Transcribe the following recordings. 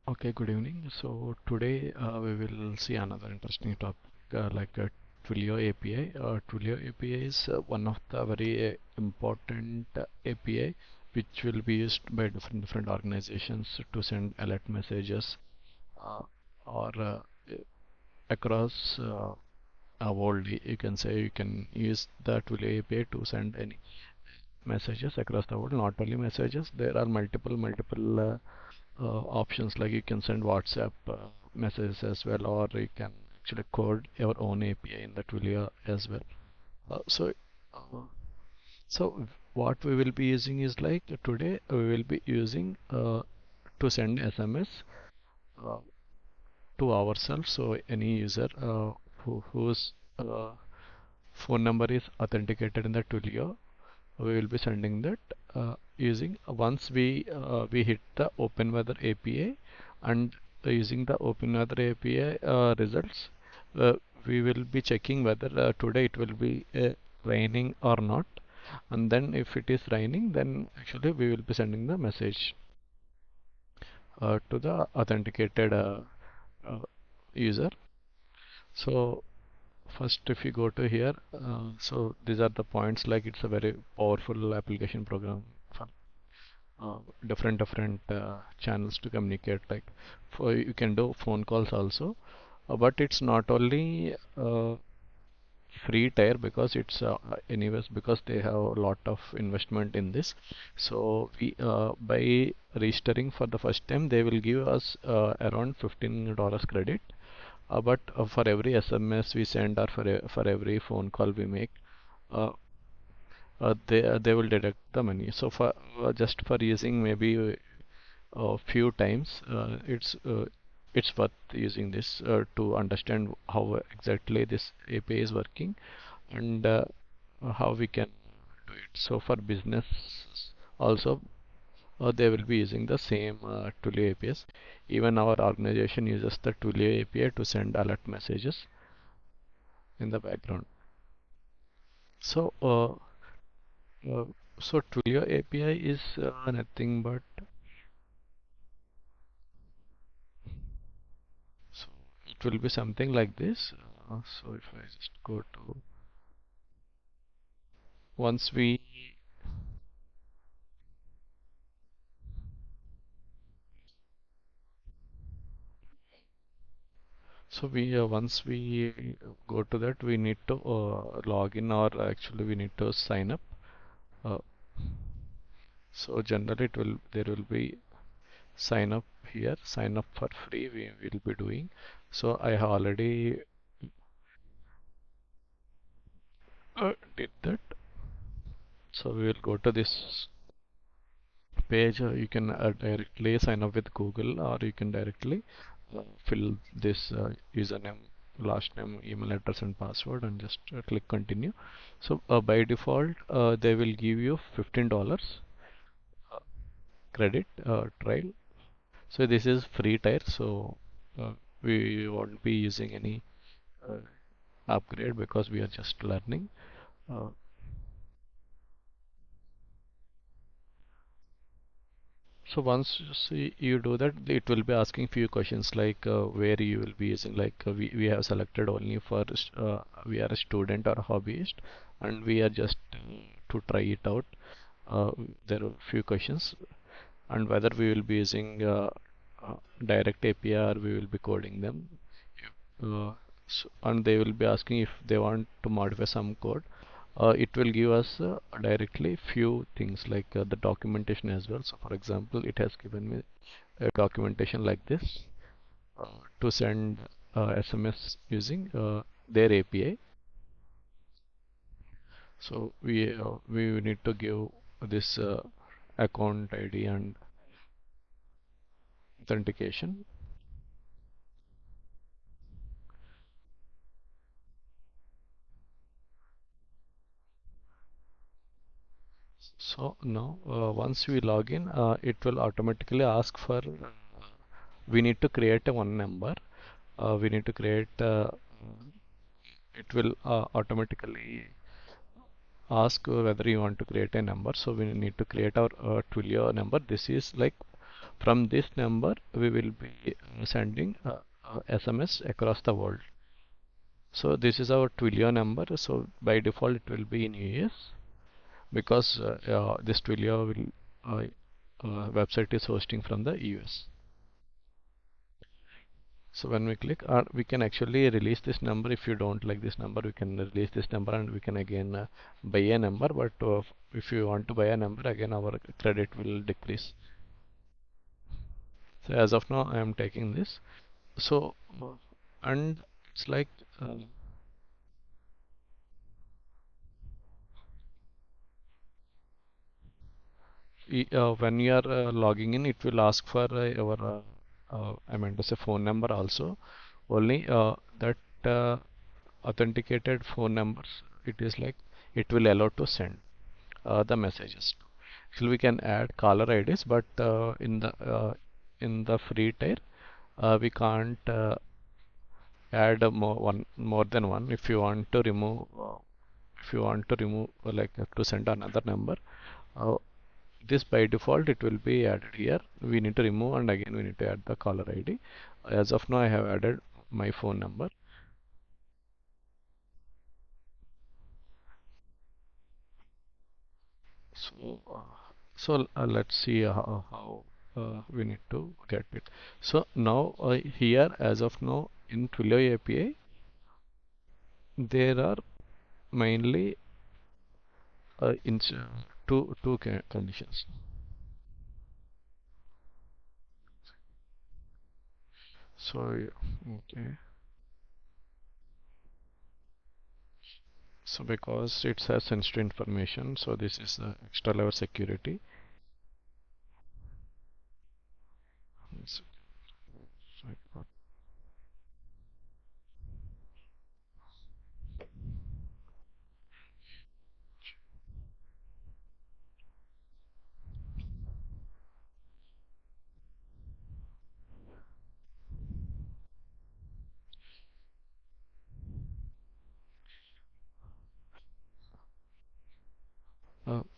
Okay, good evening. So today we will see another interesting topic Twilio API. Twilio API is one of the very important API which will be used by different organizations to send alert messages uh, or across a world. You can say you can use the Twilio API to send any messages across the world. Not only messages, there are multiple options, like you can send WhatsApp messages as well, or you can actually code your own API in the Twilio as well. Uh, so, uh, so what we will be using is like today we will be using to send SMS uh, to ourselves. So any user whose phone number is authenticated in the Twilio, we will be sending that using once we hit the open weather API, and using the open weather API results, uh, we will be checking whether today it will be raining or not, and then if it is raining, then actually we will be sending the message to the authenticated uh, user. So first, if you go to here, so these are the points, like it's a very powerful application program for different channels to communicate. Like for you can do phone calls also, but it's not only free tier, because it's anyways, because they have a lot of investment in this. So we by registering for the first time, they will give us around $15 credit. But for every SMS we send, or for every phone call we make, uh, they will deduct the money. So for just for using maybe a few times, it's worth using this to understand how exactly this API is working, and how we can do it. So for business also, they will be using the same Twilio APIs. Even our organization uses the Twilio API to send alert messages in the background. So uh, so Twilio API is nothing but, so it will be something like this. So if I just go to, once we, so we once we go to that, we need to log in, or actually we need to sign up. Uh, so generally it will, there will be sign up here, sign up for free we will be doing. So I have already did that. So we will go to this page. You can directly sign up with Google, or you can directly fill this username, last name, email address, and password, and just click continue. So by default, they will give you $15 credit trial. So this is free tier. So uh, we won't be using any uh, upgrade, because we are just learning. Uh, So once you do that, it will be asking few questions, like where you will be using. Like we have selected only for we are a student or a hobbyist, and we are just to try it out. Uh, there are few questions, and whether we will be using direct API, or we will be coding them. Uh, and they will be asking if they want to modify some code. It will give us directly few things, like the documentation as well. So for example, it has given me a documentation like this to send SMS using their API. So we need to give this account ID and authentication. So now once we log in, it will automatically ask for, we need to create a one number. We need to create, it will automatically ask whether you want to create a number. So we need to create our Twilio number. This is like From this number we will be sending SMS across the world. So this is our Twilio number. So by default it will be in US because this Twilio will website is hosting from the US. So when we click, we can actually release this number. If you don't like this number, we can release this number and we can again buy a number. But if you want to buy a number, again our credit will decrease. So as of now, I am taking this. So and it's like when you are logging in, it will ask for your I meant to say phone number also. Only that authenticated phone numbers. It is like it will allow to send the messages. So we can add caller IDs, but in the free tier, we can't add more than one. If you want to remove like to send another number, uh, this by default it will be added here. We need to remove and again we need to add the caller ID. As of now, I have added my phone number. So, let's see how we need to get it. So now here, as of now, in Twilio API, there are mainly in two conditions. So okay, so because it has sensitive information, so this is the extra level security. So, so I got-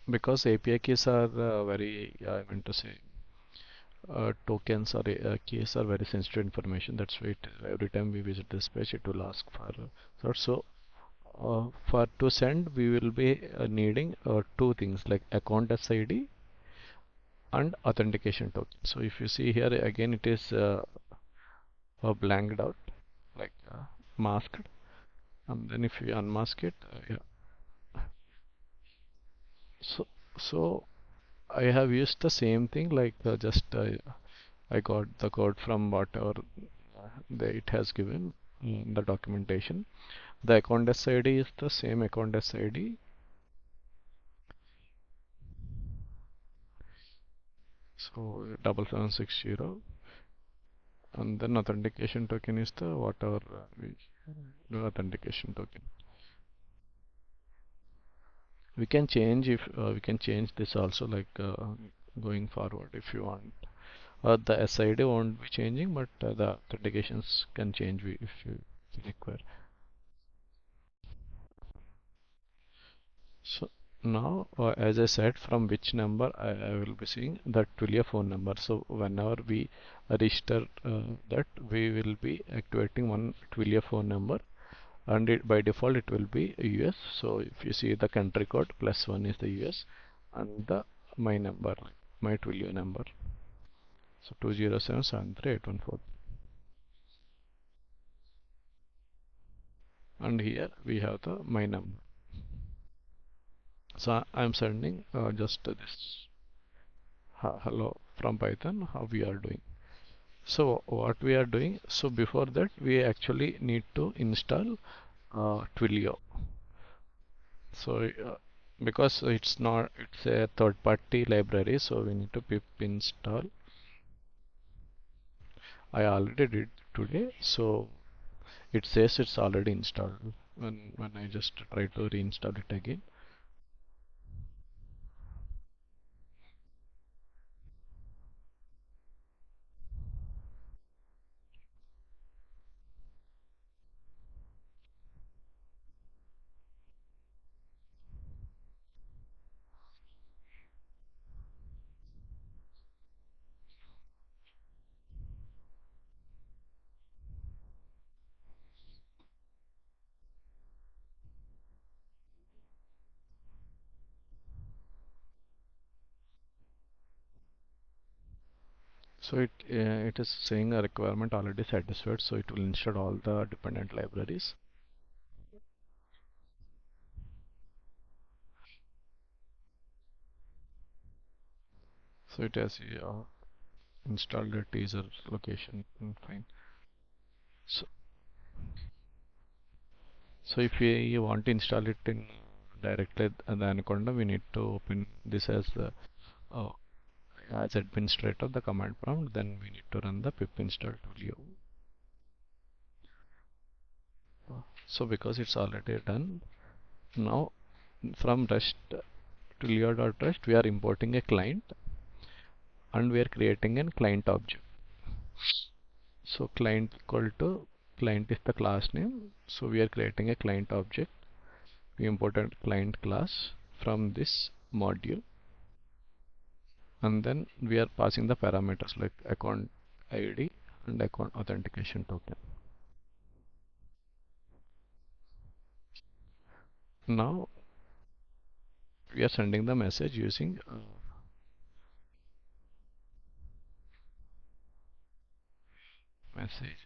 because API keys are very, I meant to say, tokens or keys are very sensitive information. That's why every time we visit this page, it will ask for. For to send, we will be needing two things like account SID and authentication token. So if you see here again, it is blanked out, like masked. And then if you unmask it, yeah. So so I have used the same thing like just I got the code from whatever it has given in the documentation. The account SID is the same account SID. So 7760, and then authentication token is the whatever we do authentication token. We can change if we can change this also like going forward if you want. The SID won't be changing, but the authentications can change if you require. So now, as I said, from which number I will be seeing that Twilio phone number. So whenever we register that, we will be activating one Twilio phone number, and by default it will be US. So if you see the country code +1 is the US, and the my number, my Twilio number. So 207738141, and here we have the my number. So I'm sending just this hello from Python, how we are doing. So what we are doing, so before that we actually need to install Twilio. So because it's a third party library, so we need to pip install. I already did today, so it says it's already installed when I just try to reinstall it again. So it is saying a requirement already satisfied, so it will install all the dependent libraries. So it has installed a teaser location. Fine. So so if we want to install it in directly at the Anaconda, we need to open this uh, as administrator the command prompt. Then we need to run the pip install Twilio. So because it's already done, now from rest twilio.rest we are importing a client and we are creating a client object. So client equal to client is the class name. So we are creating a client object. We imported client class from this module, and then we are passing the parameters like account ID and account authentication token. Now we are sending the message using message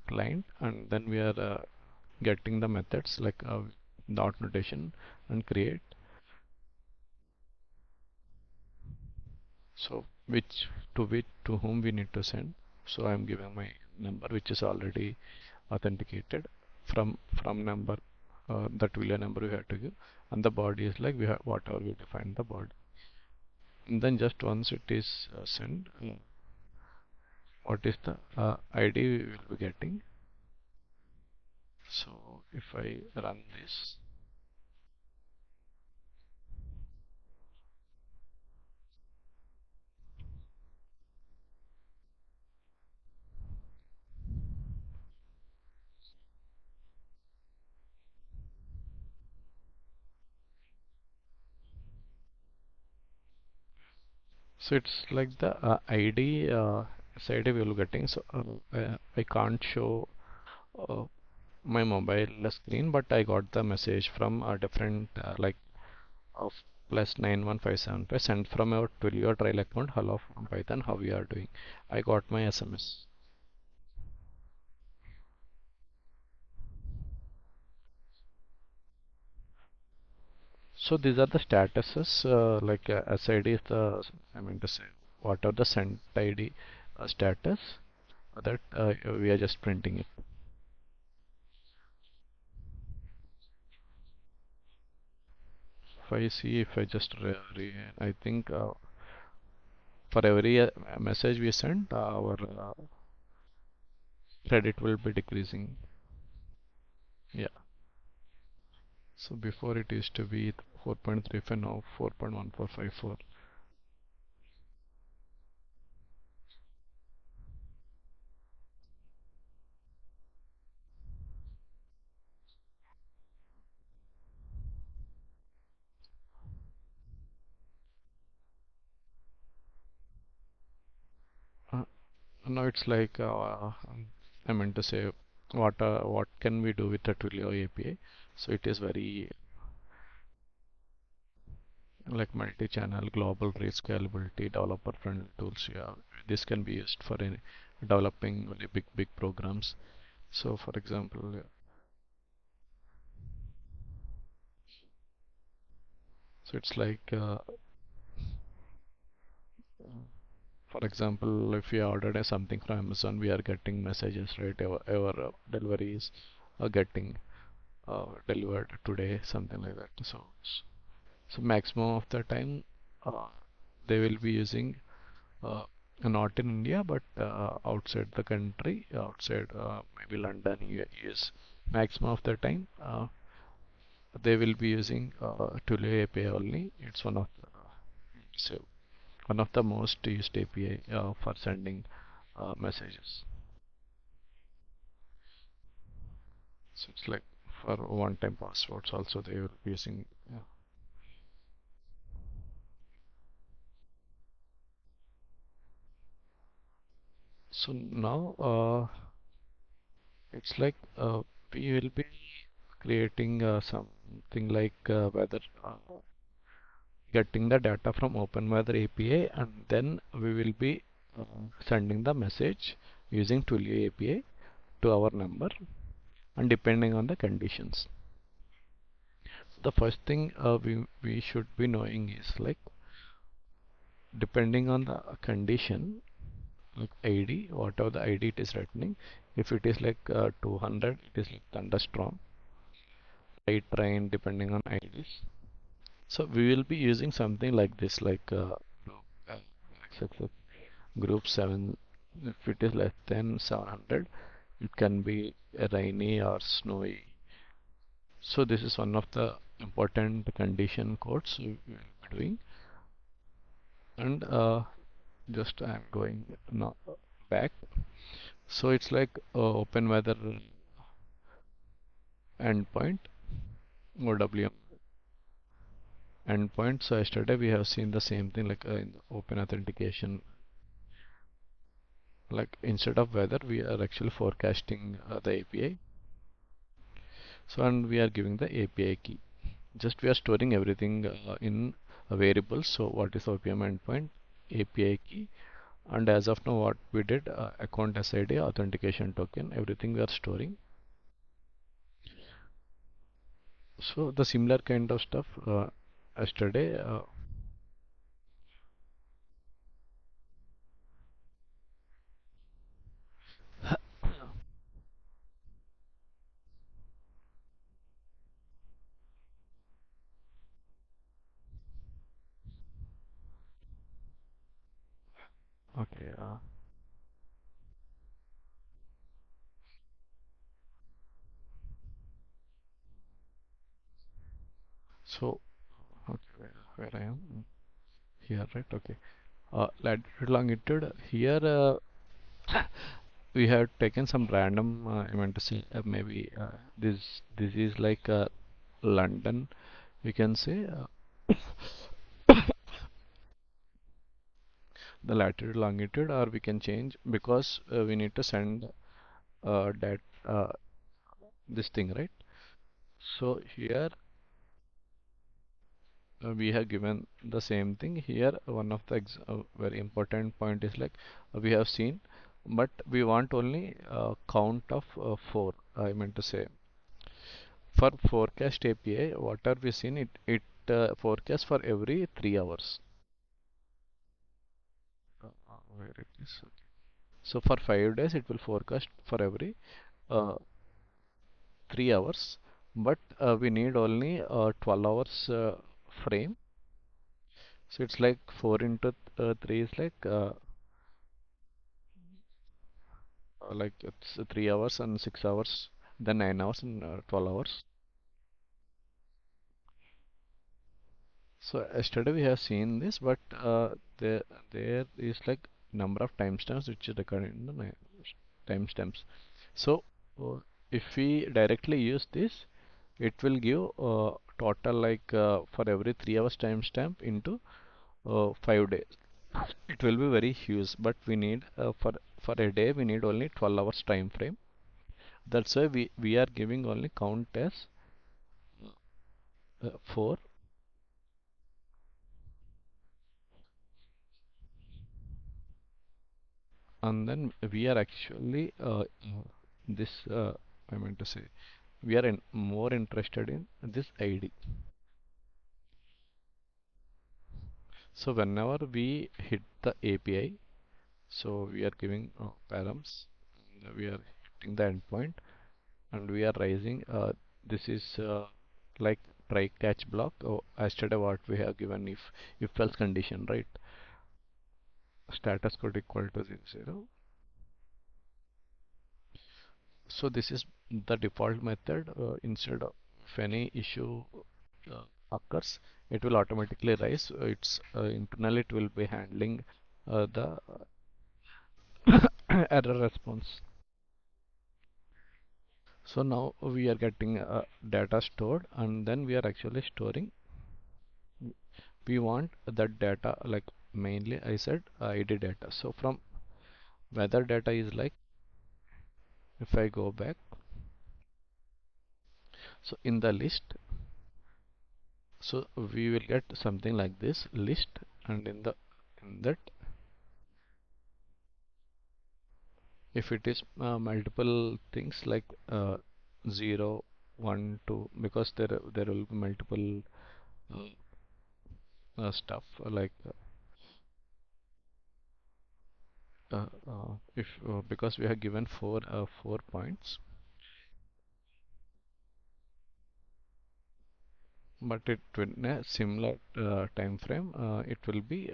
client, and then we are getting the methods like dot notation and create. So which to whom we need to send. So I'm giving my number which is already authenticated. From number, that Twilio number we have to give, and the body is like we have whatever we define the body. And then just once it is sent, what is the ID we will be getting. So if I run this, so it's like the ID SID we will getting. So I can't show uh, my mobile screen, but I got the message from a different like of +91575 sent from our Twilio trial account. Hello from Python, how we are doing? I got my SMS. So these are the statuses like SID is the, I mean to say, what are the sent ID status that we are just printing it. If I see, if I just I think for every message we send, our credit will be decreasing. Yeah. So before it used to be 4.35, now 4.1454. Uh, Now it's like I meant to say what can we do with the Twilio API? So it is very like multi-channel, global reach scalability, developer-friendly tools. Yeah, this can be used for any developing very big programs. So for example, so it's like for example, if we ordered something from Amazon, we are getting messages, right? Our deliveries are getting delivered today, something like that. So maximum of the time, uh, they will be using uh, not in India, but outside the country, outside maybe London, US. Maximum of the time, they will be using Twilio API only. It's so one of the most used API for sending messages. So it's like for one-time passwords also they will be using. Yeah. So now it's like we will be creating something like whether getting the data from OpenWeather API, and then we will be sending the message using Twilio API to our number and depending on the conditions. The first thing we should be knowing is like depending on the condition, like ID, whatever the ID it is returning. If it is like 200, it is like thunderstorm, light rain, depending on IDs. So we will be using something like this, like XXX group 7. If it is less than 700, it can be rainy or snowy. So this is one of the important condition codes we will be doing. And just I'm going now back. So it's like open weather endpoint or WM endpoint. So yesterday we have seen the same thing like in open authentication. Like instead of weather, we are actually forecasting the API. So and we are giving the API key. Just we are storing everything in a variable. So what is OPM endpoint, API key, and as of now what we did, account SID, authentication token, everything we are storing. So the similar kind of stuff yesterday. Okay. So okay, where I am here, right? Okay. Latitude longitude here. We have taken some random. I meant to say maybe this is like London. We can say the latitude longitude, or we can change because we need to send that this thing, right? So here we have given the same thing here. One of the very important point is like we have seen, but we want only count of 4. I meant to say for forecast API, what are we seen? It forecasts for every 3 hours. Where it is? So for 5 days, it will forecast for every 3 hours, but we need only 12 hours frame. So it's like 4 into 3 is like it's 3 hours and 6 hours, then 9 hours and 12 hours. So yesterday we have seen this, but there is like number of timestamps which is recorded in the timestamps. So if we directly use this, it will give total like for every 3 hours timestamp into 5 days. It will be very huge, but we need for a day we need only 12 hours time frame. That's why we are giving only count as 4, and then we are actually this I meant to say we are more interested in this ID. So whenever we hit the API, so we are giving params, we are hitting the endpoint, and we are raising. This is like try catch block. Oh, yesterday what we have given if else condition, right? Status code equal to 0. So this is the default method. Instead of if any issue occurs, it will automatically rise. It's internally it will be handling the error response. So now we are getting data stored, and then we are actually storing. We want that data like mainly I said ID data. So from weather data is like if I go back, so in the list, so we will get something like this list, and in that If it is multiple things like 0, 1, 2, because there will be multiple uh, stuff like if because we have given 4 points, but it in a similar time frame it will be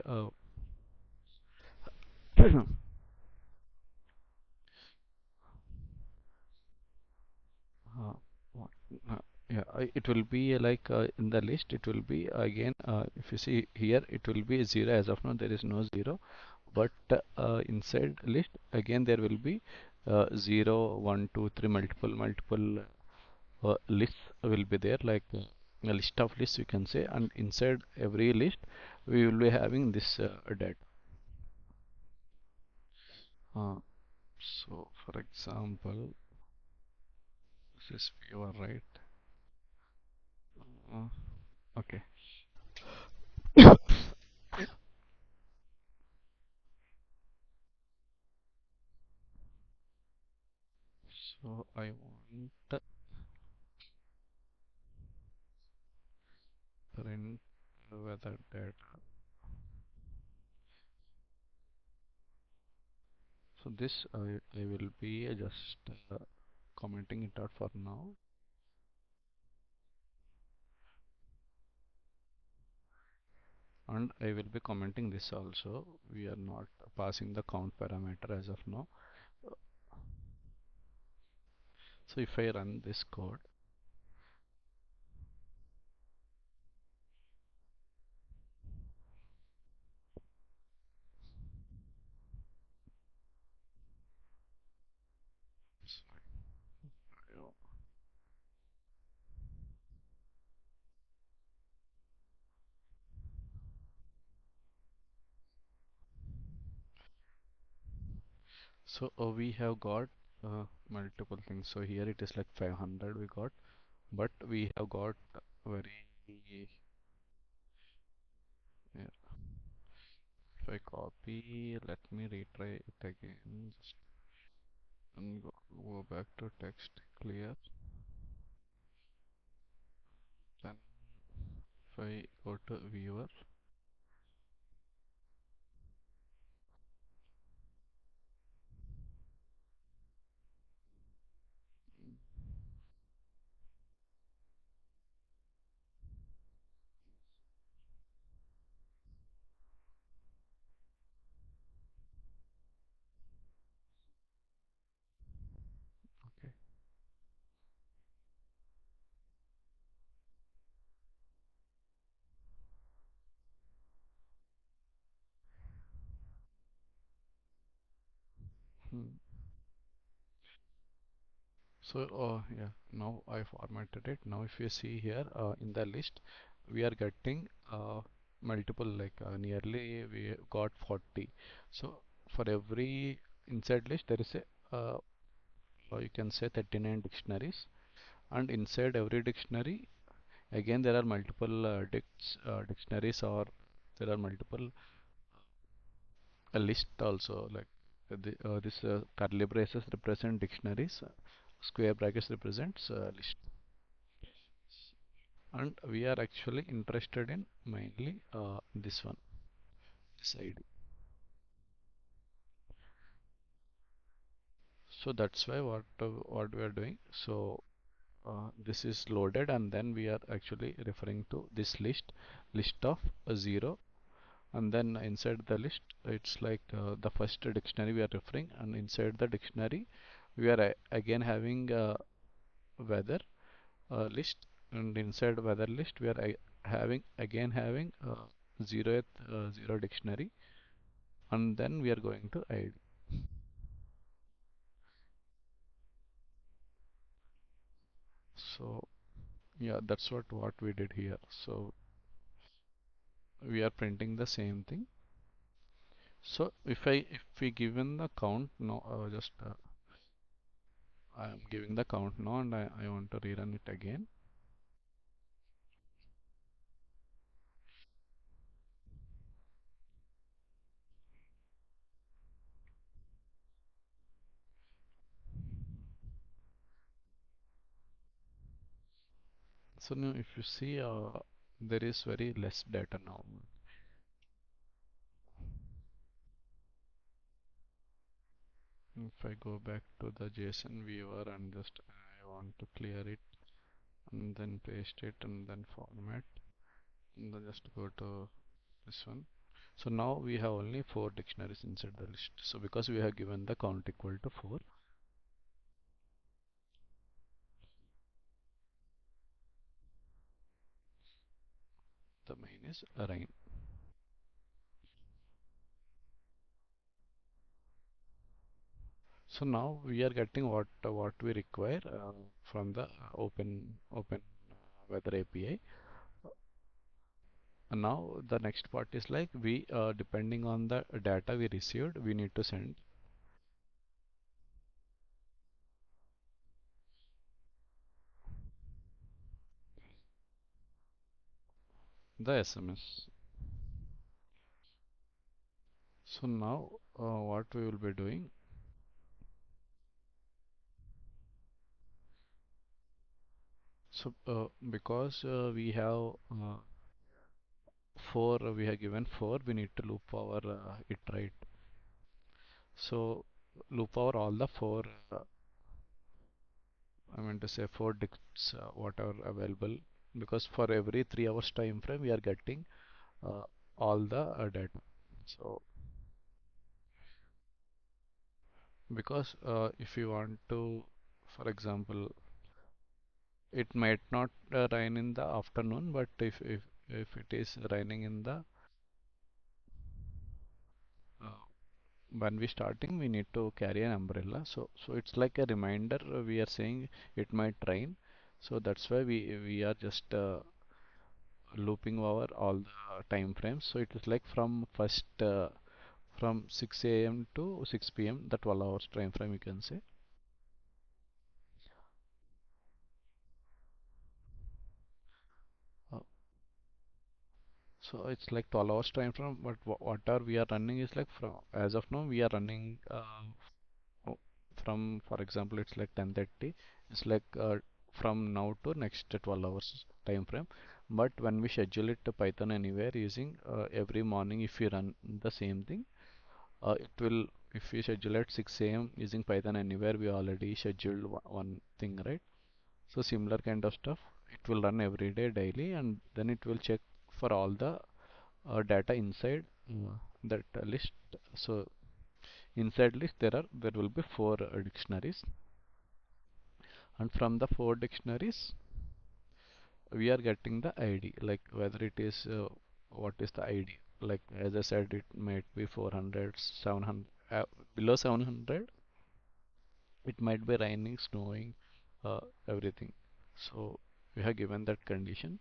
Uh, what- yeah, it will be like in the list. It will be again. If you see here, it will be 0 as of now. There is no 0, but inside list again there will be 0, 1, 2, 3, multiple lists will be there, like a list of lists you can say, and inside every list we will be having this data. Uh, so, for example, this is viewer, right? Uh, okay. So I want print weather data. So this I will be just commenting it out for now, and I will be commenting this also. We are not passing the count parameter as of now. So if I run this code, so we have got multiple things. So here it is like 500 we got, but we have got very, yeah, if I copy, let me retry it again, just and go back to text clear. Then if I go to viewer, okay. Hmm. So yeah, now I formatted it. Now if you see here in the list, we are getting multiple, like nearly we got 40. So for every inside list there is a you can say 39 dictionaries, and inside every dictionary again there are multiple dictionaries, or there are multiple a list also, like this curly braces represent dictionaries, square brackets represents list, and we are actually interested in mainly this one, this ID. So that's why what we are doing. So this is loaded, and then we are actually referring to this list of 0, and then inside the list it's like the first dictionary we are referring, and inside the dictionary we are again having weather list, and inside weather list we are having 0th 0 dictionary, and then we are going to ID. So yeah, that's what we did here. So we are printing the same thing. So if we given the count now, just I am giving the count now, and I want to rerun it again. So now if you see, there is very less data now. If I go back to the JSON viewer and just I want to clear it and then paste it and then format and then just go to this one. So now we have only 4 dictionaries inside the list. So because we have given the count equal to 4, the main is rain. So now we are getting what we require from the open weather API. And now the next part is like we depending on the data we received, we need to send the SMS. So now what we will be doing. So because we have 4, we have given 4, we need to loop our it, right. So loop over all the 4, I mean to say 4 disks what are available, because for every 3 hours time frame we are getting uh, all the data. So because if you want to, for example, it might not rain in the afternoon, but if it is raining in the uh, when we starting, we need to carry an umbrella. So it's like a reminder. We are saying it might rain, so that's why we are just looping over all the time frames. So it is like from first from 6 a.m. to 6 p.m. the 12 hours time frame you can say. Uh, so it's like 12 hours time frame, but what are we are running is like from as of now we are running from, for example, it's like 10:30. It's like from now to next 12 hours time frame. But when we schedule it to Python anywhere using every morning, if you run the same thing, it will, if we schedule at 6 a.m. using Python anywhere, we already scheduled one thing, right? So similar kind of stuff. It will run every day, daily, and then it will check for all the data inside that list. So inside list there will be 4 dictionaries, and from the 4 dictionaries we are getting the ID, like whether it is what is the ID. Like as I said, it might be 400, 700, below 700. It might be raining, snowing, everything. So we have given that condition.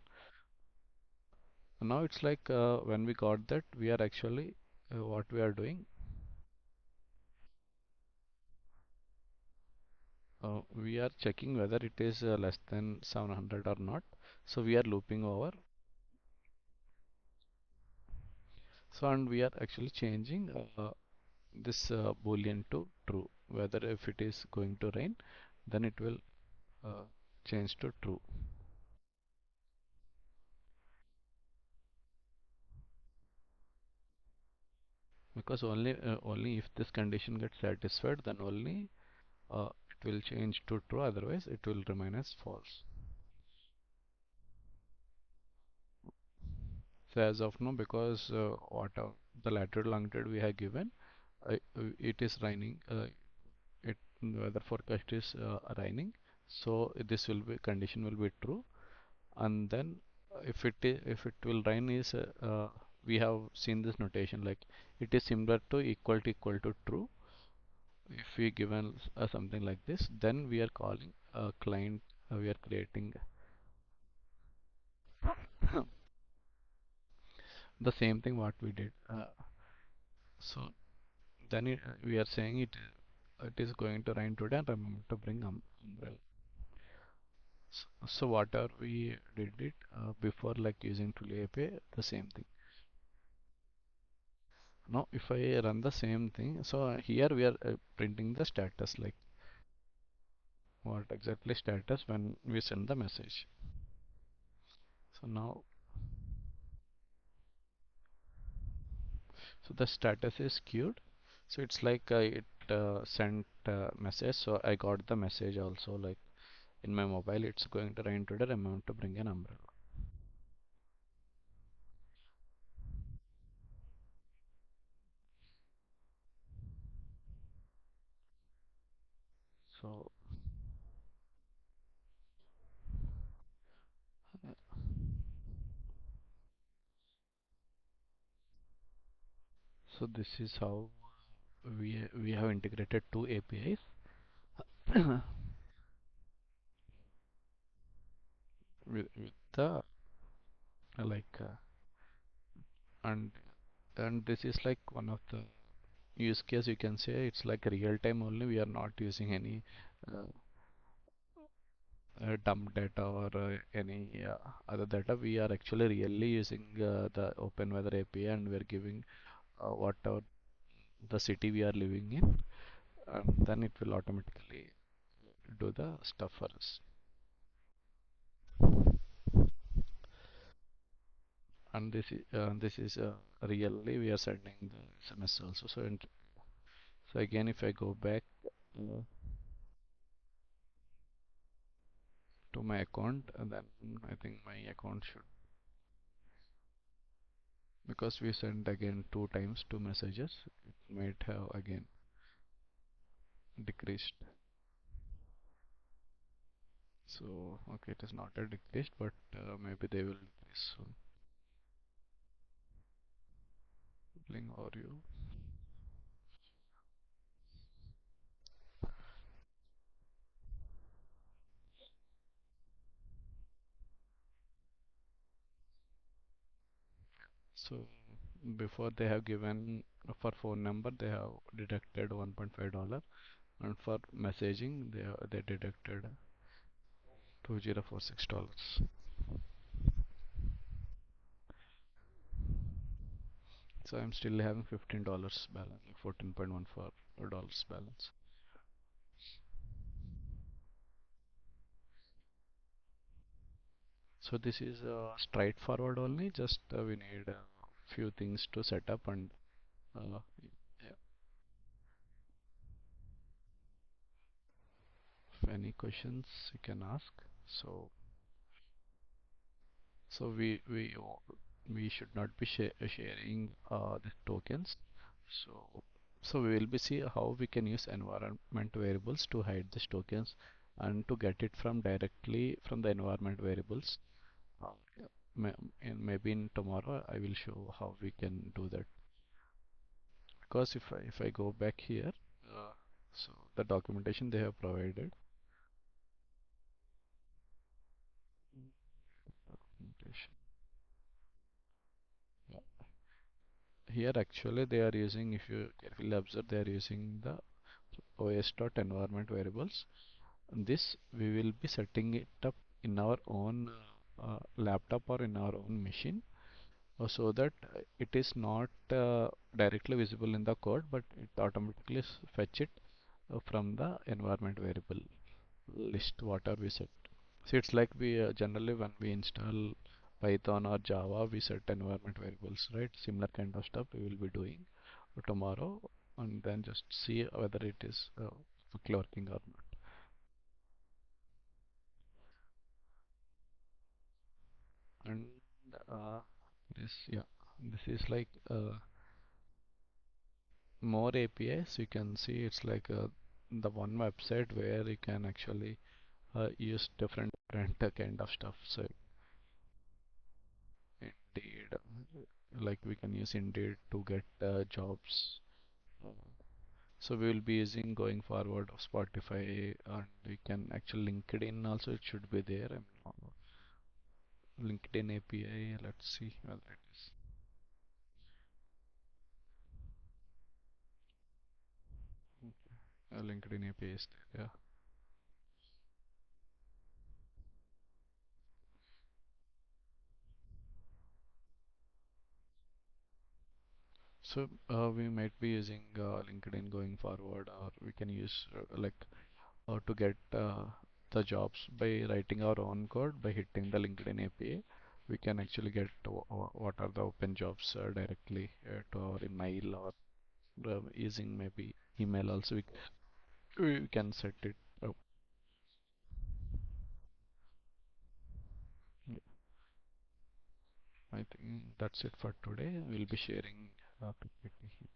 Now it's like when we got that, we are actually what we are doing. We are checking whether it is less than 700 or not. So we are looping over. So and we are actually changing this boolean to true. Whether if it is going to rain, then it will uh, change to true. Because only if this condition gets satisfied, then only it will change to true. Otherwise, it will remain as false. So as of now, because what the lateral longitude we have given, it is raining. It weather forecast is raining. So this will be condition will be true. And then if it will rain is we have seen this notation like it is similar to equal to true. If we given something like this, then we are calling a client, we are creating the same thing what we did. So then we are saying it is going to rain today and remember to bring umbrella. So whatever we did it before, like using Twilio API, the same thing. Now if I run the same thing, so here we are printing the status, like what exactly status when we send the message. So now, so the status is queued. So it's like it sent message. So I got the message also, like in my mobile. It's going to rain today. Remember to bring an umbrella. So so this is how we have integrated two APIs with the like and and this is like one of the use case you can say. It's like real time only. We are not using any uh, dump data or any other data. We are actually really using the open weather API, and we're giving whatever the city we are living in, and then it will automatically do the stuff for us. And this is really we are sending the SMS also. So so again, if I go back uh, to my account, then I think my account should, because we sent again two times two messages, it might have again decreased. So okay, it is not a decreased, but maybe they will decrease soon. Link or you. So before they have given for phone number they have deducted $1.5, and for messaging they deducted $2046. So I'm still having $15 balance, like $14.14 balance. So this is straightforward only. Just we need a few things to set up, and yeah, if any questions you can ask. So so we should not be sharing the tokens. So so we will be see how we can use environment variables to hide these tokens and to get it from directly from the environment variables. Yeah. Maybe in tomorrow I will show how we can do that. Because if I go back here, uh, so the documentation they have provided. Documentation. Yeah. Here actually they are using, if you carefully observe, they are using the os.environment variables. And this we will be setting it up in our own laptop or in our own machine, so that it is not directly visible in the code, but it automatically fetch it from the environment variable list whatever we set. So it's like we generally when we install Python or Java, we set environment variables, right? Similar kind of stuff we will be doing tomorrow, and then just see whether it is working or not. And uh, yeah, this is like more APIs. You can see it's like the one website where you can actually use different kind of stuff. So Indeed, like we can use Indeed to get jobs. Uh, So we will be using going forward of Spotify, and we can actually LinkedIn also it should be there. LinkedIn API. Let's see whether it is. LinkedIn API is there. Yeah. So we might be using LinkedIn going forward, or we can use like to get the jobs by writing our own code by hitting the LinkedIn API. we can actually get what are the open jobs directly to our email, or using maybe email also we can set it up. Yeah, I think that's it for today. We'll be sharing PPT.